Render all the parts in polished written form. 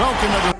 Welcome, everyone.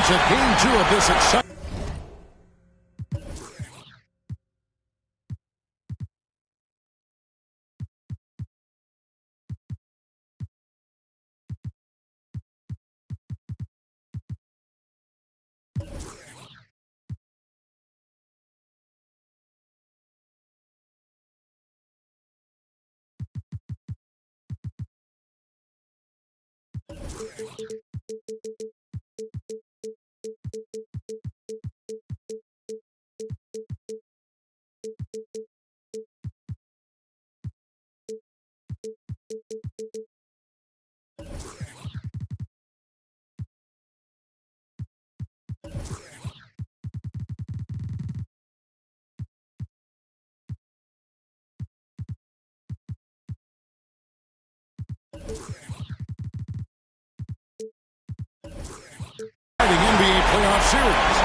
To game 2 of this exciting. NBA playoff series.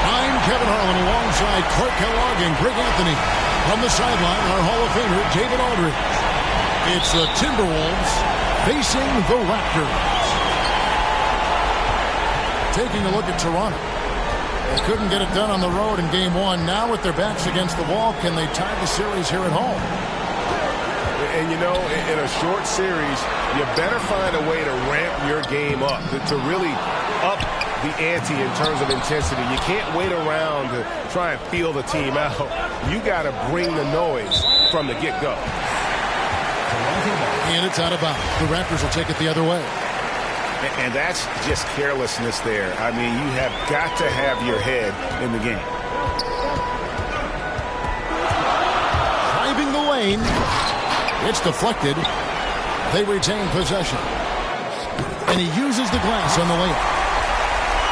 I'm Kevin Harlan alongside Clark Kellogg and Greg Anthony. From the sideline, our Hall of Famer, David Aldridge. It's the Timberwolves facing the Raptors. Taking a look at Toronto. They couldn't get it done on the road in Game 1. Now with their backs against the wall, can they tie the series here at home? And, you know, in a short series, you better find a way to ramp your game up, to really up the ante in terms of intensity. You can't wait around to try and feel the team out. You got to bring the noise from the get-go. And it's out of bounds. The Raptors will take it the other way. And that's just carelessness there. I mean, you have got to have your head in the game. Driving the lane. It's deflected. They retain possession. And he uses the glass on the layup.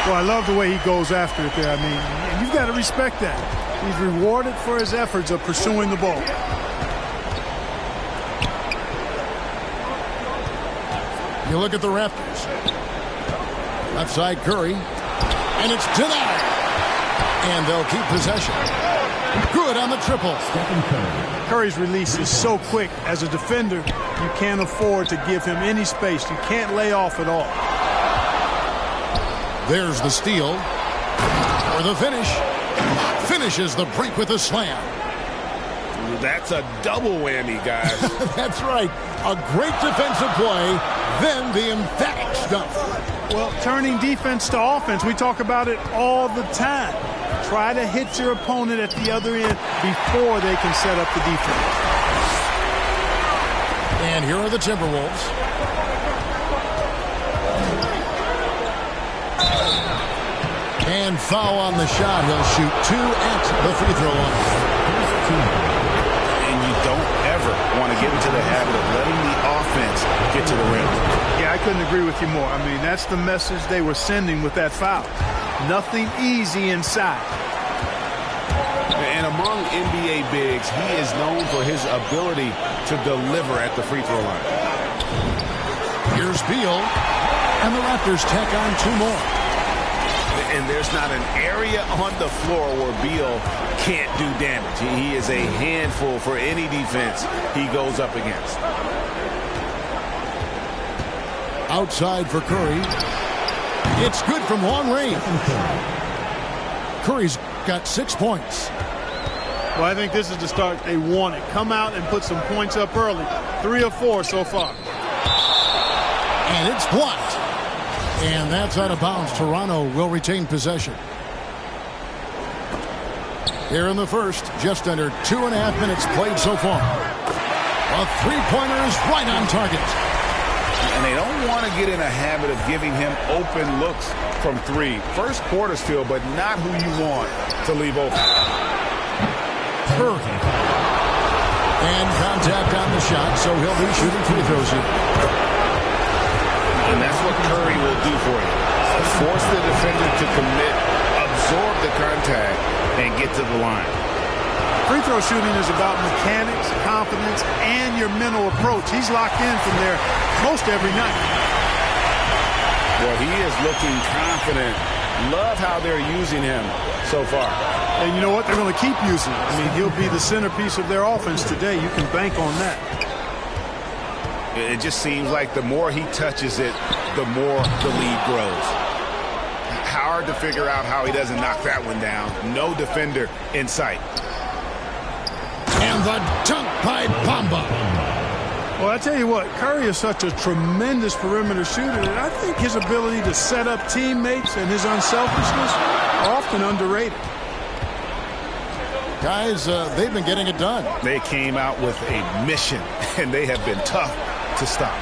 Well, I love the way he goes after it there. I mean, you've got to respect that. He's rewarded for his efforts of pursuing the ball. You look at the Raptors. Left side Curry. And it's denied. And they'll keep possession. Good on the triple. Curry's release is so quick. As a defender, you can't afford to give him any space. You can't lay off at all. There's the steal. For the finish. Finishes the break with a slam. That's a double whammy, guys. That's right. A great defensive play, then the emphatic stuff. Well, turning defense to offense, we talk about it all the time. Try to hit your opponent at the other end before they can set up the defense. And here are the Timberwolves. And foul on the shot. He'll shoot 2 at the free throw line. And you don't ever want to get into the habit of letting the offense get to the rim. Yeah, I couldn't agree with you more. I mean, that's the message they were sending with that foul. Nothing easy inside. And among NBA bigs, he is known for his ability to deliver at the free throw line. Here's Beal, and the Raptors tack on 2 more. And there's not an area on the floor where Beal can't do damage. He is a handful for any defense he goes up against. Outside for Curry. It's good from long range. Curry's got 6 points. Well, I think this is the start they wanted. Come out and put some points up early. 3 of 4 so far. And it's blocked. And that's out of bounds. Toronto will retain possession. Here in the first, just under 2.5 minutes played so far. A three-pointer is right on target. And they don't want to get in a habit of giving him open looks from 3. First quarter still, but not who you want to leave open. Curry. And contact on the shot, so he'll be shooting free throws here. And that's what Curry will do for you. Force the defender to commit, absorb the contact, and get to the line. Free throw shooting is about mechanics, confidence, and your mental approach. He's locked in from there most every night. Well, he is looking confident. Love how they're using him so far. And you know what? They're going to keep using him. I mean, he'll be the centerpiece of their offense today. You can bank on that. It just seems like the more he touches it, the more the lead grows. Hard to figure out how he doesn't knock that one down. No defender in sight. And the dunk by Bamba. Well, I tell you what, Curry is such a tremendous perimeter shooter that I think his ability to set up teammates and his unselfishness are often underrated. Guys, they've been getting it done. They came out with a mission, and they have been tough to stop.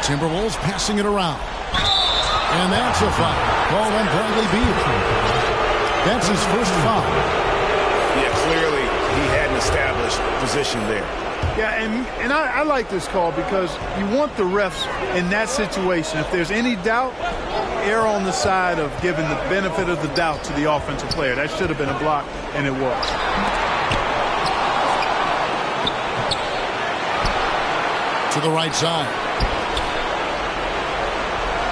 Timberwolves passing it around. And that's a foul. Called on Bradley Beal. That's his first foul. Yeah, clearly he hadn't established position there. Yeah, and I like this call because you want the refs in that situation. If there's any doubt, err on the side of giving the benefit of the doubt to the offensive player. That should have been a block, and it was. To the right side.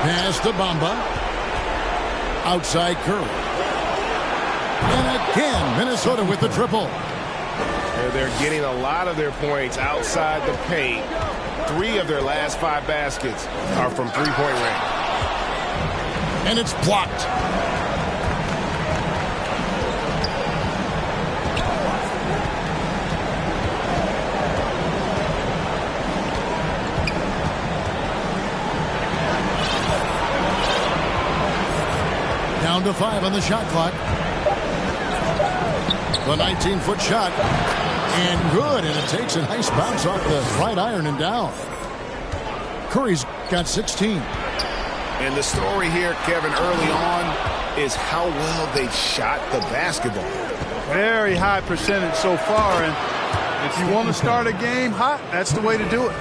Pass to Bamba. Outside Curry. And again, Minnesota with the triple. They're getting a lot of their points outside the paint. 3 of their last 5 baskets are from three-point range. And it's blocked. Down to 5 on the shot clock. The 19-foot shot. And good. And it takes a nice bounce off the right iron and down. Curry's got 16. And the story here, Kevin, early on is how well they shot the basketball. Very high percentage so far. And if you want to start a game hot, that's the way to do it.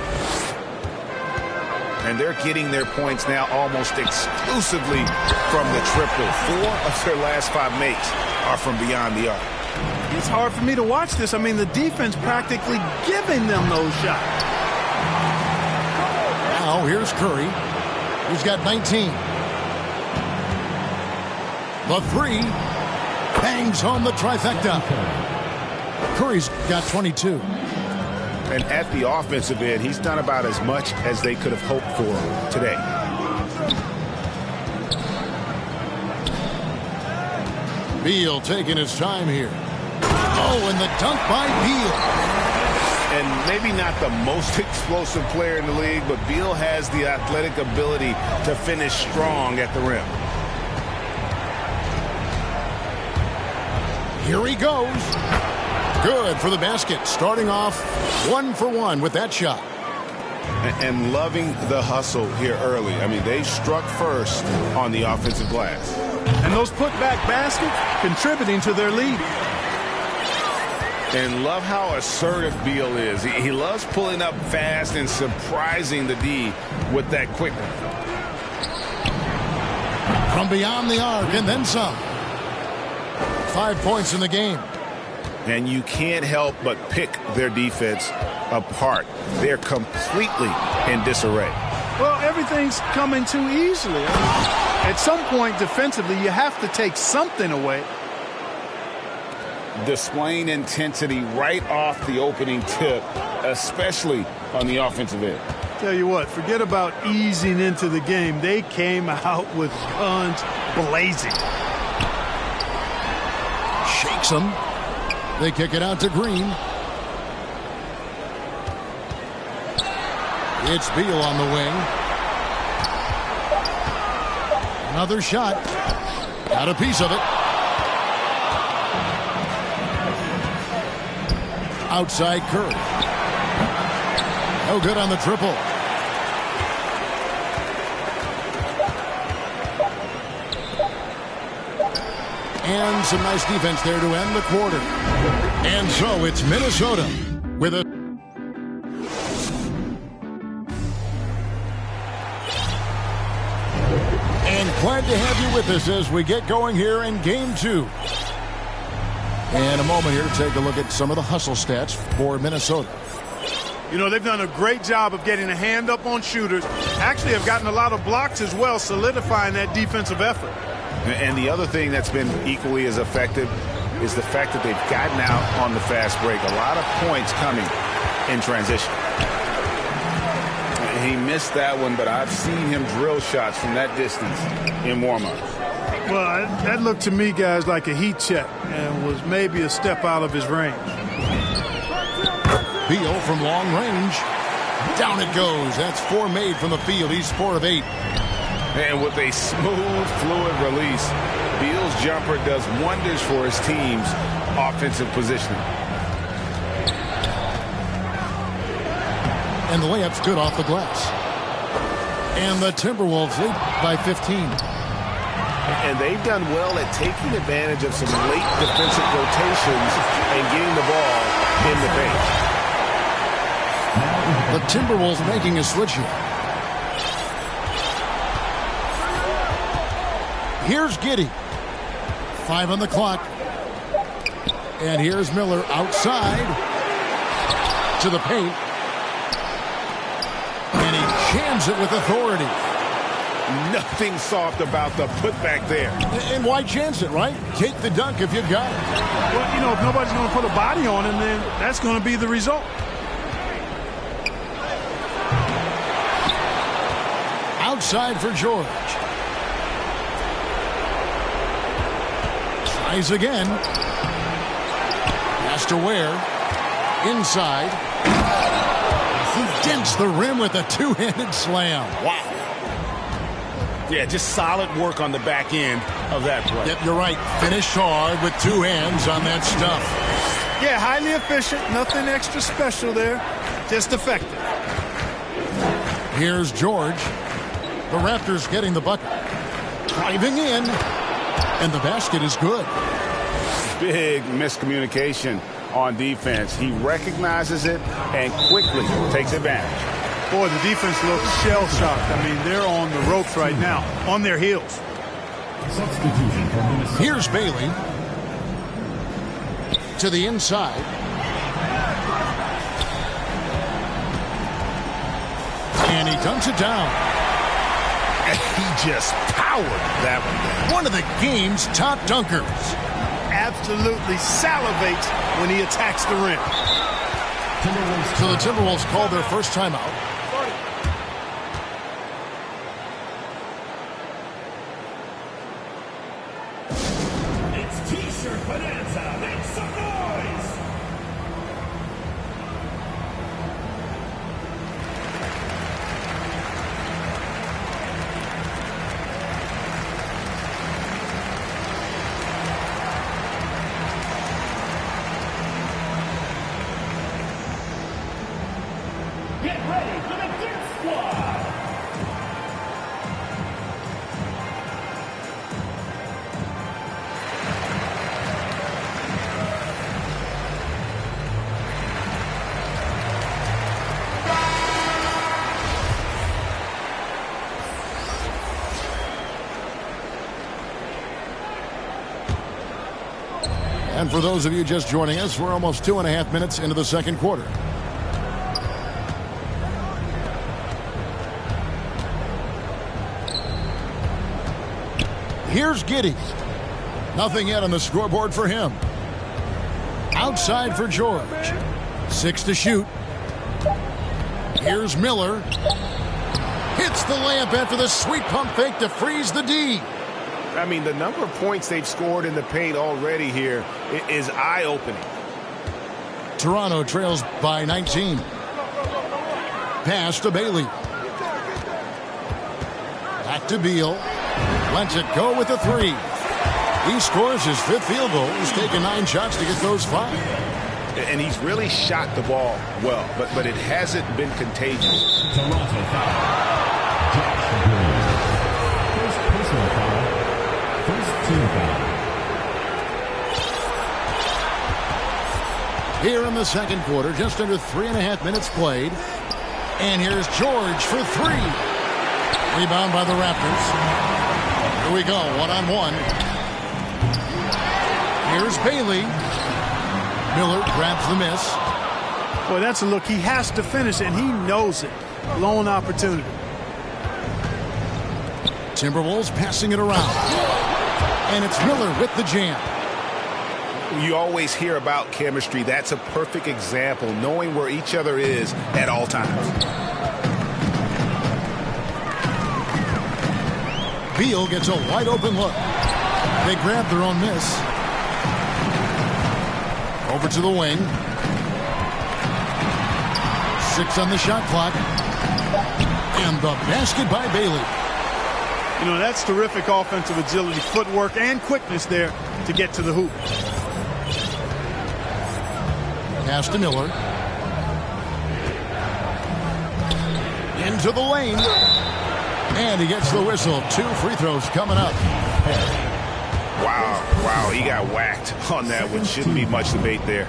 And they're getting their points now almost exclusively from the triple. 4 of their last 5 makes are from beyond the arc. It's hard for me to watch this. I mean, the defense practically giving them those shots. Now here's Curry. He's got 19. The 3 bangs home the trifecta. Curry's got 22. And at the offensive end, he's done about as much as they could have hoped for today. Beal taking his time here. Oh, and the dunk by Beal. And maybe not the most explosive player in the league, but Beal has the athletic ability to finish strong at the rim. Here he goes. Good for the basket. Starting off 1 for 1 with that shot. And loving the hustle here early. I mean, they struck first on the offensive glass. And those putback baskets contributing to their lead. And love how assertive Beal is. He loves pulling up fast and surprising the D with that quickness. From beyond the arc and then some. 5 points in the game. And you can't help but pick their defense apart. They're completely in disarray. Well, everything's coming too easily. At some point defensively, you have to take something away. Displaying intensity right off the opening tip, especially on the offensive end. Tell you what, forget about easing into the game. They came out with guns blazing. Shakes them. They kick it out to Green. It's Beal on the wing. Another shot. Got a piece of it. Outside Curry. No good on the triple. And some nice defense there to end the quarter. And so it's Minnesota with a... And glad to have you with us as we get going here in Game 2. And a moment here to take a look at some of the hustle stats for Minnesota. You know, they've done a great job of getting a hand up on shooters. Actually have gotten a lot of blocks as well, solidifying that defensive effort. And the other thing that's been equally as effective is the fact that they've gotten out on the fast break. A lot of points coming in transition. He missed that one, but I've seen him drill shots from that distance in warm-ups. Well, that looked to me, guys, like a heat check and was maybe a step out of his range. Beal from long range. Down it goes. That's 4 made from the field. He's 4 of 8. And with a smooth, fluid release, Beal's jumper does wonders for his team's offensive positioning. And the layup's good off the glass. And the Timberwolves lead by 15. And they've done well at taking advantage of some late defensive rotations and getting the ball in the paint. The Timberwolves making a switch here. Here's Giddey. 5 on the clock. And here's Miller outside to the paint. And he jams it with authority. Nothing soft about the putback there. And why chance it, right? Take the dunk if you got it. Well, you know, if nobody's going to put a body on him, then that's going to be the result. Outside for George. Tries again. Has to Ware. Inside. He dents the rim with a two-handed slam. Wow. Yeah, just solid work on the back end of that play. Yep, you're right. Finished hard with 2 hands on that stuff. Yeah, highly efficient. Nothing extra special there. Just effective. Here's George. The Raptors getting the bucket. Driving in. And the basket is good. Big miscommunication on defense. He recognizes it and quickly takes advantage. Boy, the defense looks shell-shocked. I mean, they're on the ropes right now, on their heels. Here's Bailey. To the inside. And he dunks it down. And he just powered that one down. One of the game's top dunkers. Absolutely salivates when he attacks the rim. So the Timberwolves call their first timeout. It's T-shirt bonanza. Make some noise. Get ready for the Dirt Squad. And for those of you just joining us, we're almost 2.5 minutes into the second quarter. Here's Giddey. Nothing yet on the scoreboard for him. Outside for George. 6 to shoot. Here's Miller. Hits the layup after the sweet pump fake to freeze the D. I mean, the number of points they've scored in the paint already here is eye-opening. Toronto trails by 19. Pass to Bailey. Back to Beal. Lets it go with a 3. He scores his 5th field goal. He's taken 9 shots to get those 5. And he's really shot the ball well, but it hasn't been contagious. Toronto foul. Josh Green. First personal foul. First team foul. Here in the second quarter, just under 3.5 minutes played. And here's George for 3. Rebound by the Raptors. Here we go, one-on-one. Here's Bailey. Miller grabs the miss. Boy, that's a look. He has to finish, and he knows it. Lone opportunity. Timberwolves passing it around. And it's Miller with the jam. You always hear about chemistry. That's a perfect example, knowing where each other is at all times. Beal gets a wide open look. They grab their own miss. Over to the wing. 6 on the shot clock. And the basket by Bailey. You know, that's terrific offensive agility, footwork, and quickness there to get to the hoop. Pass to Miller. Into the lane. And he gets the whistle. 2 free throws coming up. Wow, he got whacked on that one. Shouldn't be much debate there.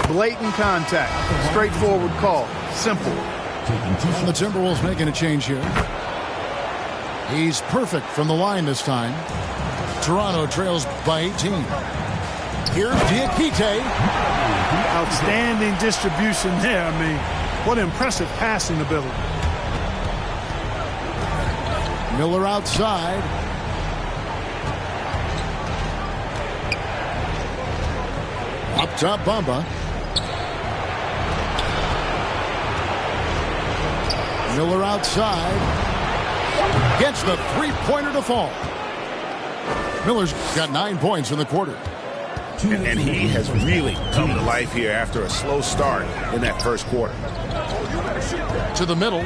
Blatant contact. Straightforward call. Simple. And the Timberwolves making a change here. He's perfect from the line this time. Toronto trails by 18. Here's Diakite. Outstanding distribution there. I mean, what impressive passing ability. Miller outside. Up top, Bamba. Miller outside. Gets the three-pointer to fall. Miller's got 9 points in the quarter. And he has really come to life here after a slow start in that first quarter. To the middle.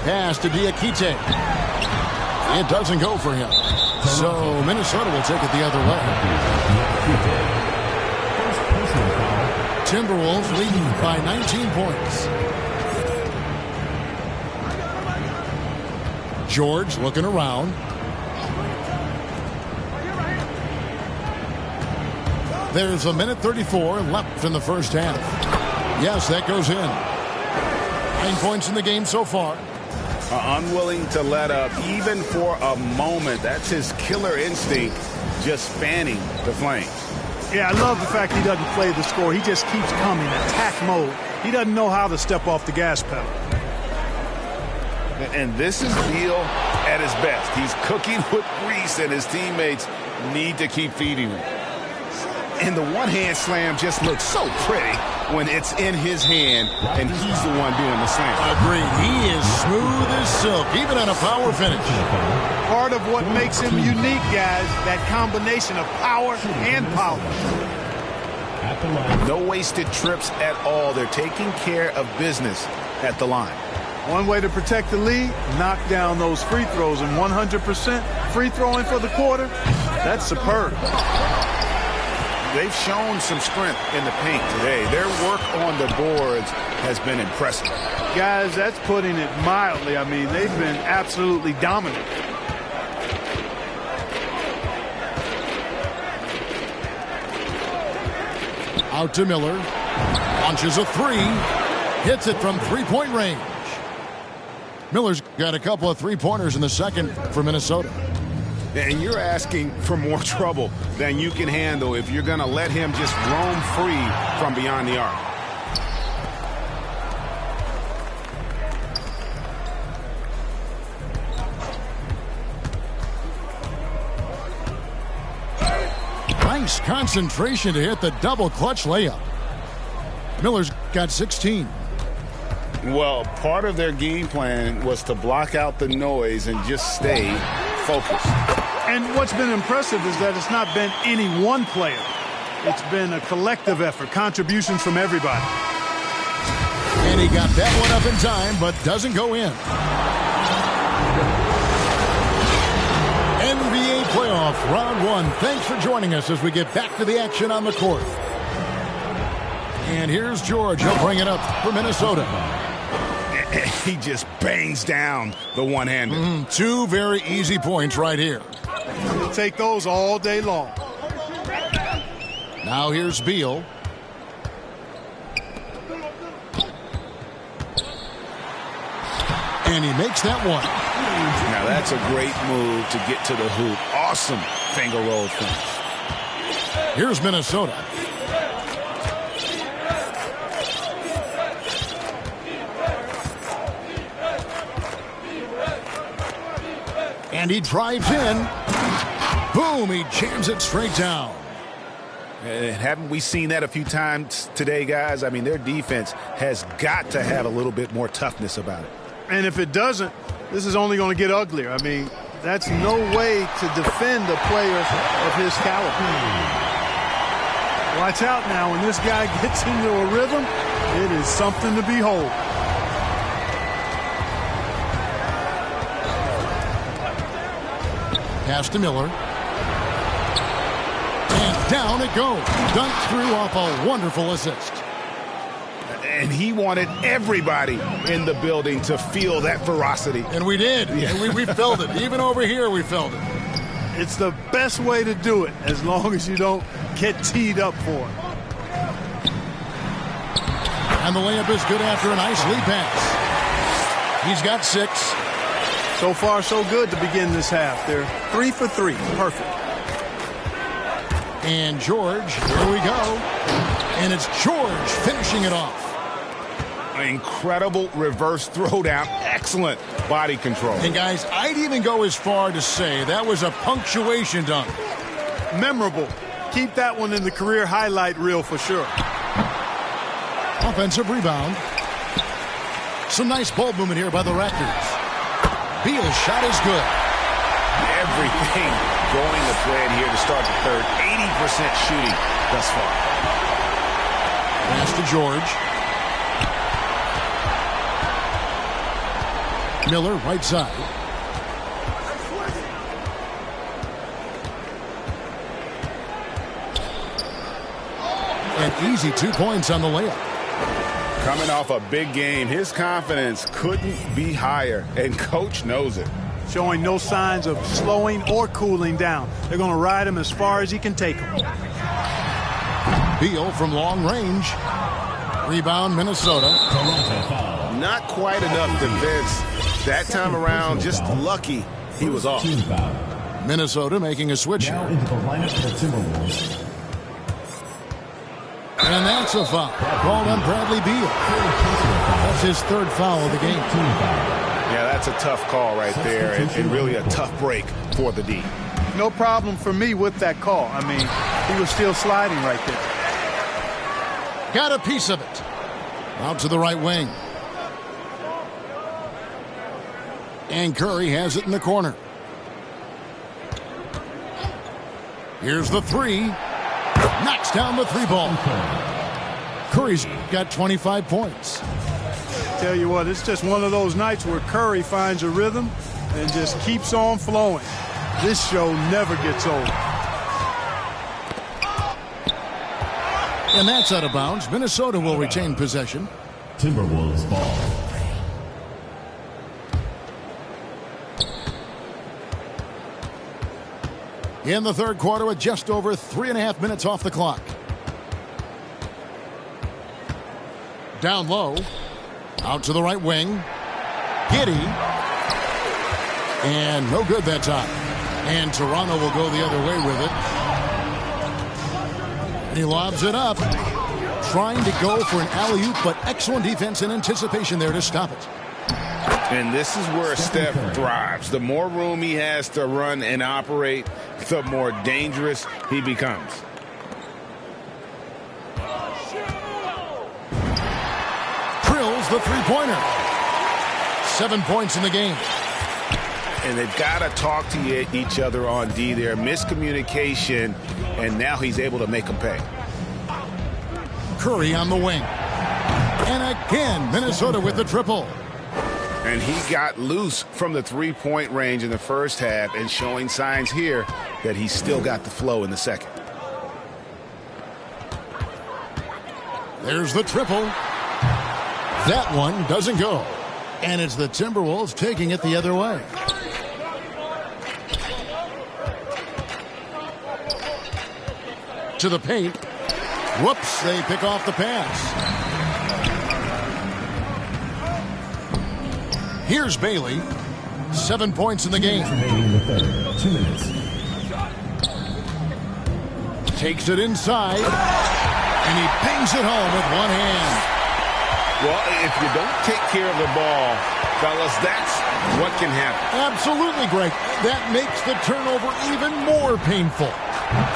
Pass to Diakite. It doesn't go for him. So Minnesota will take it the other way. Timberwolves leading by 19 points. George looking around. There's a minute 34 left in the first half. Yes, that goes in. 9 points in the game so far. Unwilling to let up even for a moment. That's his killer instinct, just fanning the flames. Yeah, I love the fact he doesn't play the score. He just keeps coming, attack mode. He doesn't know how to step off the gas pedal. And this is Beal at his best. He's cooking with grease, and his teammates need to keep feeding him. And the one-hand slam just looks so pretty when it's in his hand and he's the one doing the slam. Agreed. He is smooth as silk, even on a power finish. Part of what makes him unique, guys, that combination of power and polish. No wasted trips at all. They're taking care of business at the line. One way to protect the lead, knock down those free throws, and 100% free throwing for the quarter, that's superb. They've shown some strength in the paint today. Their work on the boards has been impressive. Guys, that's putting it mildly. I mean, they've been absolutely dominant. Out to Miller. Launches a 3. Hits it from three-point range. Miller's got a couple of three-pointers in the second for Minnesota. And you're asking for more trouble than you can handle if you're going to let him just roam free from beyond the arc. Nice concentration to hit the double clutch layup. Miller's got 16. Well, part of their game plan was to block out the noise and just stay focused. And what's been impressive is that it's not been any one player. It's been a collective effort, contributions from everybody. And he got that one up in time, but doesn't go in. NBA playoff round 1. Thanks for joining us as we get back to the action on the court. And here's George. He'll bring it up for Minnesota. He just bangs down the one-hander. 2 very easy points right here. He'll take those all day long. Now here's Beal. And he makes that one. Now that's a great move to get to the hoop. Awesome finger roll finish. Here's Minnesota. And he drives in. Boom, he jams it straight down. And haven't we seen that a few times today, guys? I mean, their defense has got to have a little bit more toughness about it. And if it doesn't, this is only going to get uglier. I mean, that's no way to defend a player of his caliber. Watch out now. When this guy gets into a rhythm, it is something to behold. Pass to Miller. And down it goes. Dunked through off a wonderful assist. And he wanted everybody in the building to feel that ferocity. And we did. Yeah. And we felt it. Even over here, we felt it. It's the best way to do it, as long as you don't get teed up for it. And the layup is good after a nice lead pass. He's got 6. So far, so good to begin this half. They're 3 for 3. Perfect. And George, here we go. And it's George finishing it off. Incredible reverse throwdown. Excellent body control. And guys, I'd even go as far to say that was a punctuation dunk. Memorable. Keep that one in the career highlight reel for sure. Offensive rebound. Some nice ball movement here by the Raptors. Beal's shot is good. Everything going to plan here to start the third. 80% shooting thus far. Pass to George. Miller, right side. An easy 2 points on the layup. Coming off a big game, his confidence couldn't be higher, and coach knows it. Showing no signs of slowing or cooling down. They're going to ride him as far as he can take him. Beal from long range. Rebound, Minnesota. Not quite enough defense that time around. Just lucky he was off. Minnesota making a switch. Now into the lineup for the Timberwolves. And that's a foul called on Bradley Beal. That's his 3rd foul of the game. Yeah, that's a tough call right there, and really a tough break for the D. No problem for me with that call. I mean, he was still sliding right there. Got a piece of it. Out to the right wing. And Curry has it in the corner. Here's the 3. Knocks down the 3 ball. Curry's got 25 points. Tell you what, it's just one of those nights where Curry finds a rhythm and just keeps on flowing. This show never gets old. And that's out of bounds. Minnesota will retain possession. Timberwolves ball. In the 3rd quarter with just over 3.5 minutes off the clock. Down low. Out to the right wing. Giddey. And no good that time. And Toronto will go the other way with it. He lobs it up. Trying to go for an alley-oop, but excellent defense and anticipation there to stop it. And this is where Steph thrives. The more room he has to run and operate, the more dangerous he becomes. Drills the three-pointer. 7 points in the game. And they've got to talk to each other on D there. Miscommunication, and now he's able to make them pay. Curry on the wing. And again, Minnesota with the triple. And he got loose from the three-point range in the first half and showing signs here that he's still got the flow in the second. There's the triple. That one doesn't go. And it's the Timberwolves taking it the other way. To the paint. Whoops, they pick off the pass. Here's Bailey. 7 points in the game. Remaining in the third. 2 minutes. Takes it inside. And he bangs it home with one hand. Well, if you don't take care of the ball, fellas, that's what can happen. Absolutely, Greg. That makes the turnover even more painful.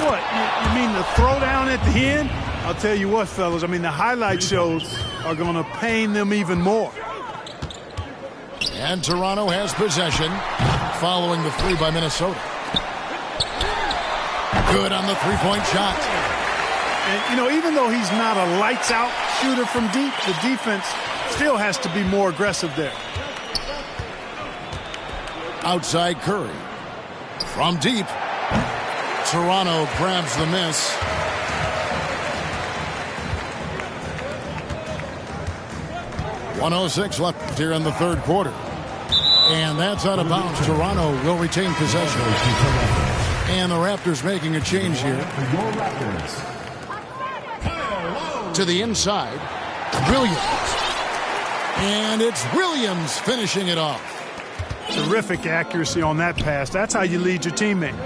What? You mean the throwdown at the end? I'll tell you what, fellas. I mean, the highlight shows are going to pain them even more. And Toronto has possession following the three by Minnesota. Good on the three-point shot. And, you know, even though he's not a lights-out shooter from deep, the defense still has to be more aggressive there. Outside Curry. From deep. Toronto grabs the miss. .106 left here in the third quarter. And that's out of bounds. Toronto will retain possession. And the Raptors making a change here. To the inside. Williams. And it's Williams finishing it off. Terrific accuracy on that pass. That's how you lead your teammate.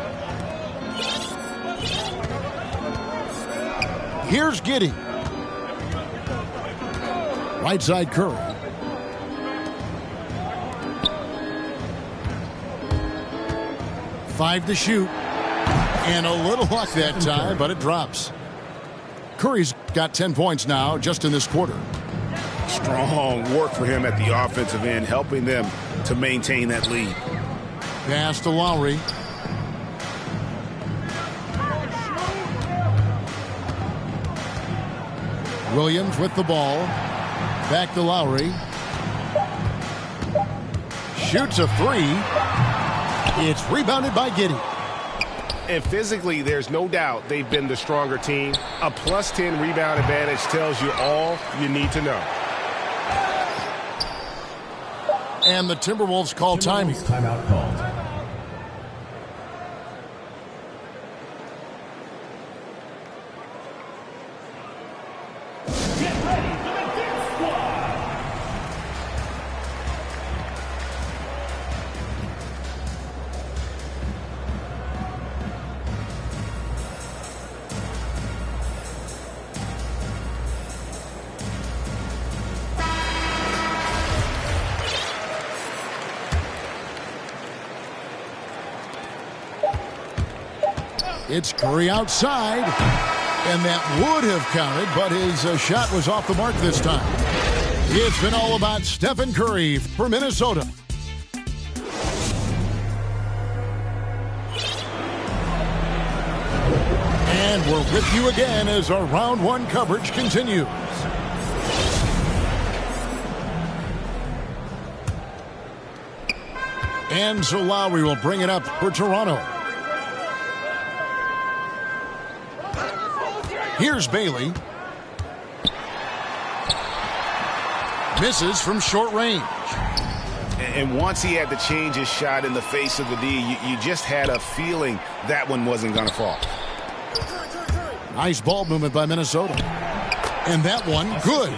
Here's Giddey. Right side Curry. Five to shoot. And a little luck that time, but it drops. Curry's got 10 points now just in this quarter. Strong work for him at the offensive end, helping them to maintain that lead. Pass to Lowry. Williams with the ball. Back to Lowry. Shoots a three. It's rebounded by Giddey. And physically, there's no doubt they've been the stronger team. A +10 rebound advantage tells you all you need to know. And the Timberwolves call time. Timeout called. It's Curry outside, and that would have counted, but his shot was off the mark this time. It's been all about Stephen Curry for Minnesota. And we're with you again as our round one coverage continues. And so Lowry will bring it up for Toronto. Here's Bailey. Misses from short range. And once he had to change his shot in the face of the D, you just had a feeling that one wasn't going to fall. Nice ball movement by Minnesota. And that one, good.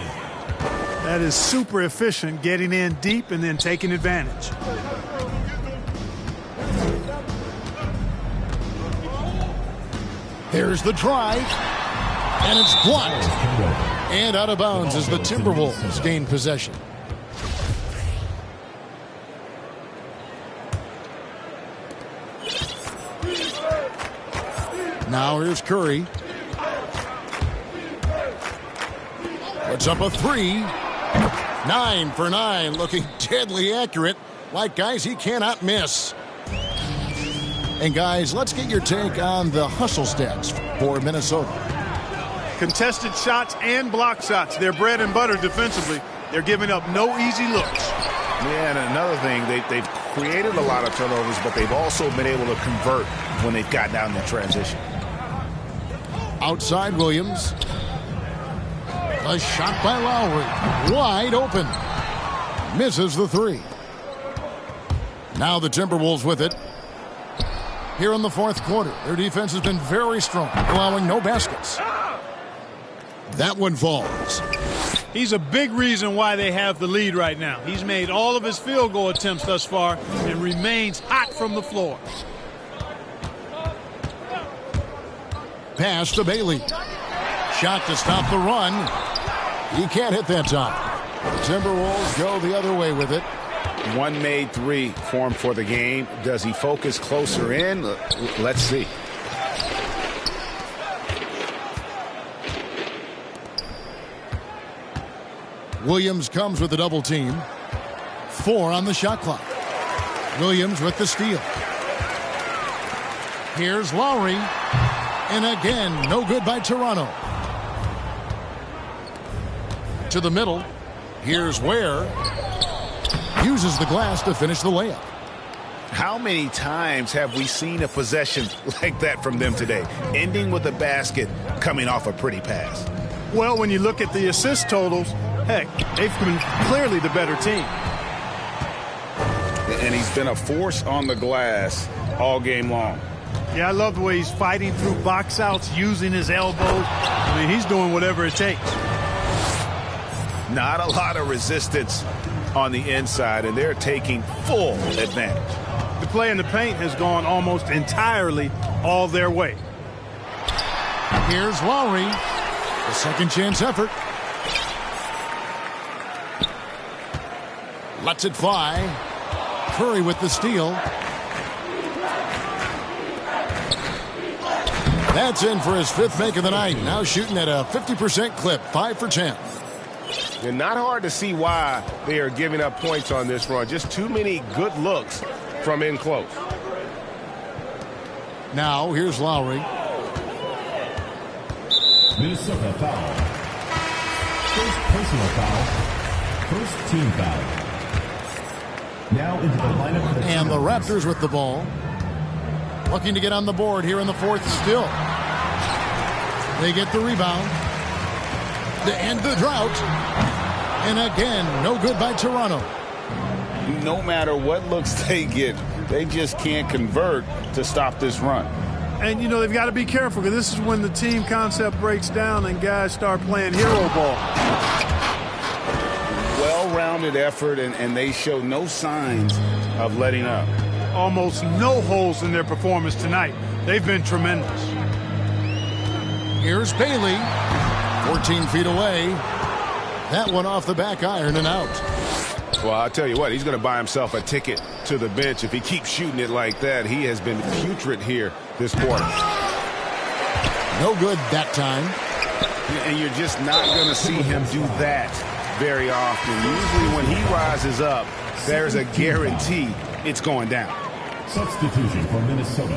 That is super efficient, getting in deep and then taking advantage. There's the drive. And it's blocked. And out of bounds as the Timberwolves gain possession. Now here's Curry. Puts up a three. 9 for 9, looking deadly accurate. Like guys he cannot miss. And guys, let's get your take on the hustle stats for Minnesota. Contested shots and block shots. They're bread and butter defensively. They're giving up no easy looks. Yeah, and another thing, they've created a lot of turnovers, but they've also been able to convert when they've gotten out in the transition. Outside Williams. A shot by Lowry. Wide open. Misses the three. Now the Timberwolves with it. Here in the fourth quarter, their defense has been very strong, allowing no baskets. That one falls. He's a big reason why they have the lead right now. He's made all of his field goal attempts thus far and remains hot from the floor. Pass to Bailey. Shot to stop the run. He can't hit that time. The Timberwolves go the other way with it. One made three formed for the game. Does he focus closer in? Let's see. Williams comes with a double team. 4 on the shot clock. Williams with the steal. Here's Lowry. And again, no good by Toronto. To the middle. Here's Ware. Uses the glass to finish the layup. How many times have we seen a possession like that from them today? Ending with a basket, coming off a pretty pass. Well, when you look at the assist totals, heck, they've been clearly the better team. And he's been a force on the glass all game long. Yeah, I love the way he's fighting through box outs, using his elbows. I mean, he's doing whatever it takes. Not a lot of resistance on the inside, and they're taking full advantage. The play in the paint has gone almost entirely all their way. Here's Lowry. A second chance effort. Lets it fly. Curry with the steal. That's in for his 5th make of the night. Now shooting at a 50% clip. 5 for 10. And not hard to see why they are giving up points on this run. Just too many good looks from in close. Now here's Lowry. Minnesota foul. First personal foul. First team foul. Now into the lineup for the And the Raptors with the ball. Looking to get on the board here in the fourth still. They get the rebound. To end the drought. And again, no good by Toronto. No matter what looks they get, they just can't convert to stop this run. And, you know, they've got to be careful because this is when the team concept breaks down and guys start playing hero ball. Well-rounded effort, and they show no signs of letting up. Almost no holes in their performance tonight. They've been tremendous. Here's Bailey. 14 feet away. That one off the back iron and out. Well, I'll tell you what, he's going to buy himself a ticket to the bench. If he keeps shooting it like that, he has been putrid here this quarter. No good that time. And you're just not going to see him do that very often. Usually when he rises up, there's a guarantee it's going down. substitution for Minnesota.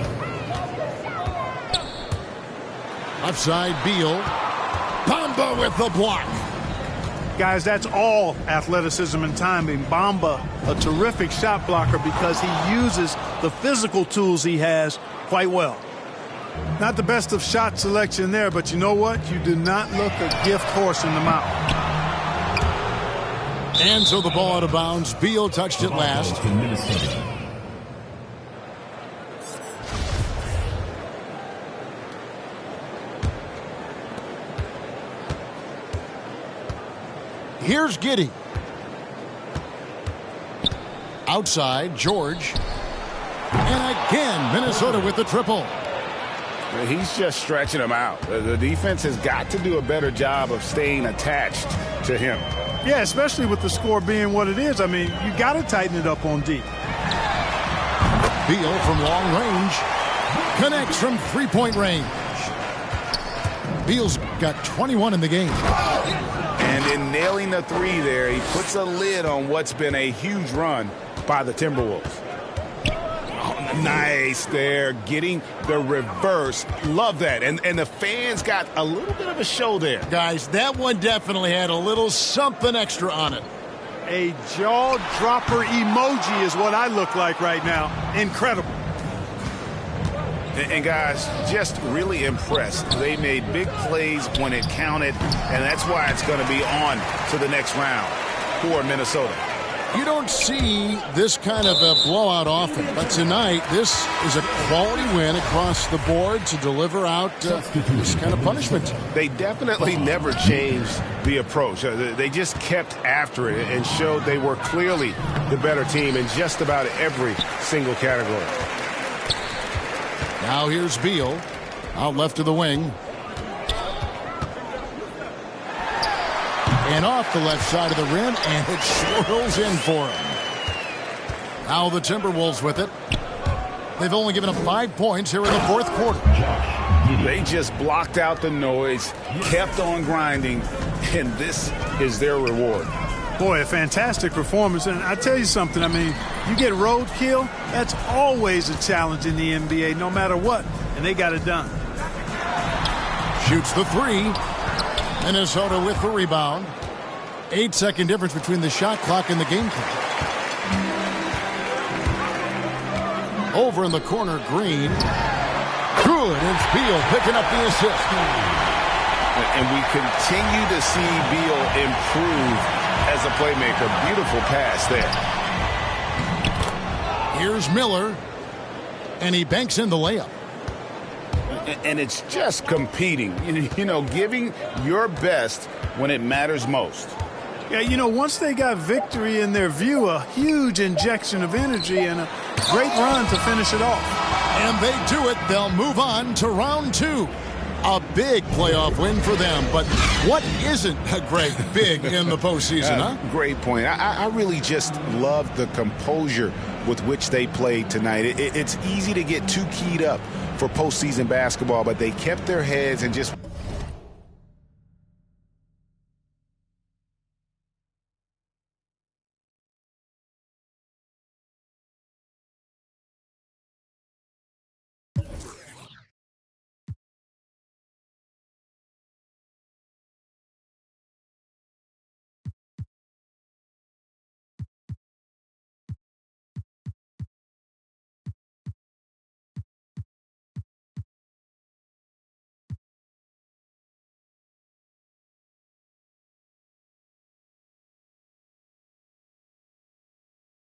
Left side, Beal. Bamba with the block. Guys, that's all athleticism and timing. Bamba, a terrific shot blocker because he uses the physical tools he has quite well. Not the best of shot selection there, but you know what? You do not look a gift horse in the mouth. And so the ball out of bounds. Beal touched it last. Here's Giddey. Outside, George. And again, Minnesota with the triple. He's just stretching him out. The defense has got to do a better job of staying attached to him. Yeah, especially with the score being what it is. I mean, you got to tighten it up on D. Beal from long range connects from three-point range. Beal's got 21 in the game. And in nailing the three there, he puts a lid on what's been a huge run by the Timberwolves. Oh, nice there, getting the reverse. Love that. And the fans got a little bit of a show there. Guys, that one definitely had a little something extra on it. A jaw-dropper emoji is what I look like right now. Incredible. And guys, just really impressed. They made big plays when it counted, and that's why it's going to be on to the next round for Minnesota. You don't see this kind of a blowout often, but tonight this is a quality win across the board to deliver out this kind of punishment. They definitely never changed the approach. They just kept after it and showed they were clearly the better team in just about every single category. Now here's Beal out left of the wing. And off the left side of the rim, and it swirls in for him. Now the Timberwolves with it. They've only given up 5 points here in the fourth quarter. They just blocked out the noise, kept on grinding, and this is their reward. Boy, a fantastic performance. And I tell you something, I mean, you get roadkill, that's always a challenge in the NBA, no matter what. And they got it done. Shoots the three. Minnesota with the rebound. 8-second difference between the shot clock and the game clock. Over in the corner, Green. Good. It's Beal picking up the assist. And we continue to see Beal improve as a playmaker. Beautiful pass there. Here's Miller. And he banks in the layup. And it's just competing, you know, giving your best when it matters most. Yeah, you know, once they got victory in their view, a huge injection of energy and a great run to finish it off. And they do it. They'll move on to round 2. A big playoff win for them. But what isn't a great big in the postseason, huh? Great point. I really just love the composure with which they played tonight. It's easy to get too keyed up for postseason basketball, but they kept their heads and just